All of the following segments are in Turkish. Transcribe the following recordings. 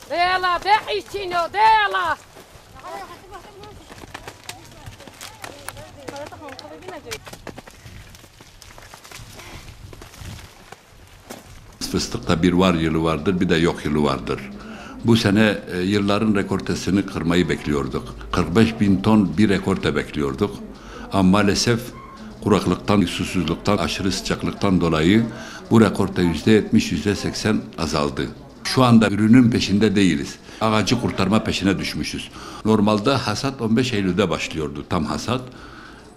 Dela, deixinho, dela. Fıstıkta bir var yılı vardır, bir de yok yılı vardır. Bu sene yılların rekortesini kırmayı bekliyorduk. 45 bin ton bir rekorte bekliyorduk. Ama maalesef kuraklıktan, susuzluktan, aşırı sıcaklıktan dolayı bu rekorte %70, %80 azaldı. Şu anda ürünün peşinde değiliz. Ağacı kurtarma peşine düşmüşüz. Normalde hasat 15 Eylül'de başlıyordu, tam hasat.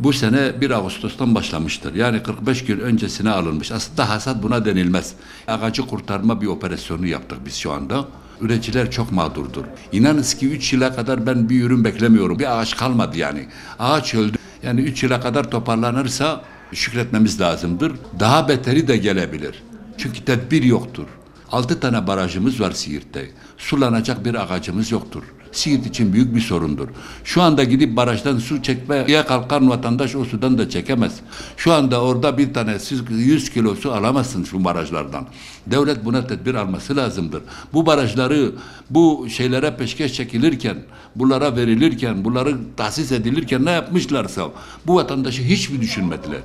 Bu sene 1 Ağustos'tan başlamıştır. Yani 45 gün öncesine alınmış. Aslında hasat buna denilmez. Ağacı kurtarma bir operasyonu yaptık biz şu anda. Üreticiler çok mağdurdur. İnanınız ki 3 yıla kadar ben bir ürün beklemiyorum. Bir ağaç kalmadı yani. Ağaç öldü. Yani 3 yıla kadar toparlanırsa şükretmemiz lazımdır. Daha beteri de gelebilir. Çünkü tedbir yoktur. 6 tane barajımız var Siirt'te. Sulanacak bir ağacımız yoktur. Siirt için büyük bir sorundur. Şu anda gidip barajdan su çekmeye kalkan vatandaş o sudan da çekemez. Şu anda orada bir tane siz 100 kilo su alamazsın şu barajlardan. Devlet buna tedbir alması lazımdır. Bu barajları, bu şeylere peşkeş çekilirken, bunlara verilirken, bunları tahsis edilirken ne yapmışlarsa bu vatandaşı hiç mi düşünmediler?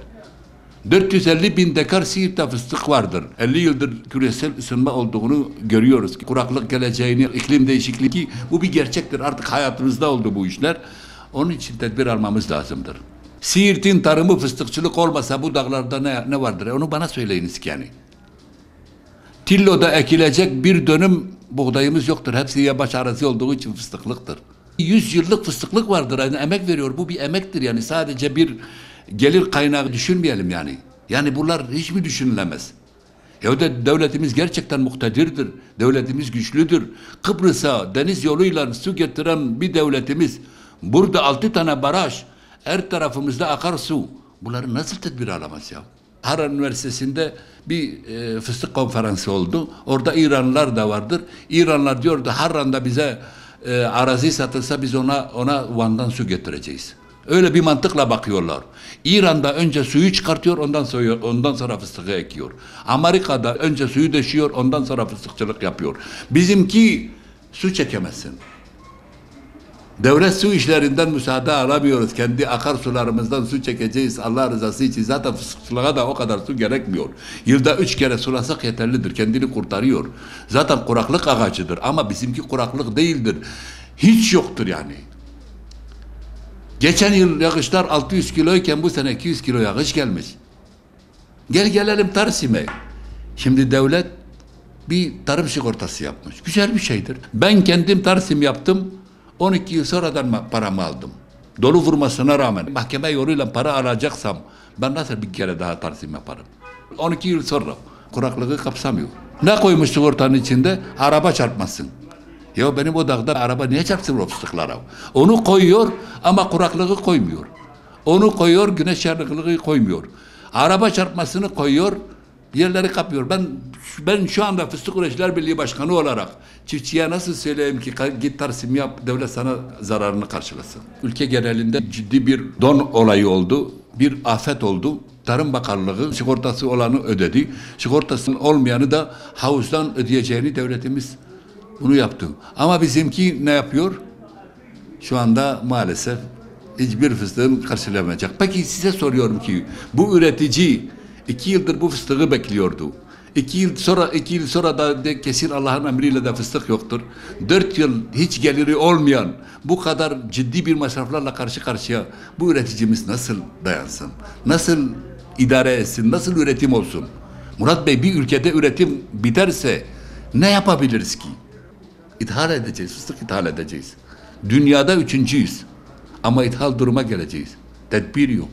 450 bin dekar Siirt'te fıstık vardır. 50 yıldır küresel ısınma olduğunu görüyoruz. Kuraklık geleceğini, iklim değişikliği ki bu bir gerçektir. Artık hayatımızda oldu bu işler. Onun için tedbir almamız lazımdır. Siirt'in tarımı fıstıkçılık olmasa bu dağlarda ne vardır? Onu bana söyleyiniz ki yani. Tillo'da ekilecek bir dönüm buğdayımız yoktur. Hepsi yabaş arazi olduğu için fıstıklıktır. 100 yıllık fıstıklık vardır. Yani emek veriyor. Bu bir emektir yani. Sadece bir gelir kaynağı düşünmeyelim yani. Yani bunlar hiç mi düşünülemez? Ya da devletimiz gerçekten muktedirdir. Devletimiz güçlüdür. Kıbrıs'a deniz yoluyla su getiren bir devletimiz. Burada 6 tane baraj. Her tarafımızda akarsu. Bunları nasıl tedbir alamaz ya? Harran Üniversitesi'nde bir fıstık konferansı oldu. Orada İranlılar da vardır. İranlılar diyordu Harran'da bize arazi satılsa biz ona Van'dan su getireceğiz. Öyle bir mantıkla bakıyorlar. İran'da önce suyu çıkartıyor, ondan sonra fıstığı ekiyor. Amerika'da önce suyu döşüyor, ondan sonra fıstıkçılık yapıyor. Bizimki su çekemezsin. Devlet su işlerinden müsaade alamıyoruz. Kendi akarsularımızdan su çekeceğiz Allah rızası için. Zaten fıstıkçılığa da o kadar su gerekmiyor. Yılda 3 kere sulasak yeterlidir. Kendini kurtarıyor. Zaten kuraklık ağacıdır. Ama bizimki kuraklık değildir. Hiç yoktur yani. Geçen yıl yağışlar 600 kiloyken bu sene 200 kilo yağış gelmiş. Gelelim Tarsim'e. Şimdi devlet bir tarım sigortası yapmış. Güzel bir şeydir. Ben kendim Tarsim yaptım. 12 yıl sonradan paramı aldım. Dolu vurmasına rağmen mahkeme yoluyla para alacaksam ben nasıl bir kere daha Tarsim yaparım? 12 yıl sonra kuraklığı kapsamıyor. Ne koymuş sigortanın içinde? Araba çarpmasın. Ya benim o dağda araba niye çarpsın o fıstıklara? Onu koyuyor ama kuraklığı koymuyor. Onu koyuyor, güneş yanıklığı koymuyor. Araba çarpmasını koyuyor, yerleri kapıyor. Ben şu anda Fıstık Üreticiler Birliği Başkanı olarak çiftçiye nasıl söyleyeyim ki git Tarsim yap, devlet sana zararını karşılasın. Ülke genelinde ciddi bir don olayı oldu, bir afet oldu. Tarım Bakanlığı sigortası olanı ödedi. Sigortasının olmayanı da havuzdan ödeyeceğini devletimiz bunu yaptı. Ama bizimki ne yapıyor? Şu anda maalesef hiçbir fıstığın karşılamayacak. Peki size soruyorum ki bu üretici 2 yıldır bu fıstığı bekliyordu. 2 yıl sonra da kesin Allah'ın emriyle de fıstık yoktur. 4 yıl hiç geliri olmayan bu kadar ciddi bir masraflarla karşı karşıya bu üreticimiz nasıl dayansın? Nasıl idare etsin? Nasıl üretim olsun? Murat Bey, bir ülkede üretim biterse ne yapabiliriz ki? İthal edeceğiz, fıstık ithal edeceğiz. Dünyada 3.'yüz. Ama ithal duruma geleceğiz. Tedbir yok.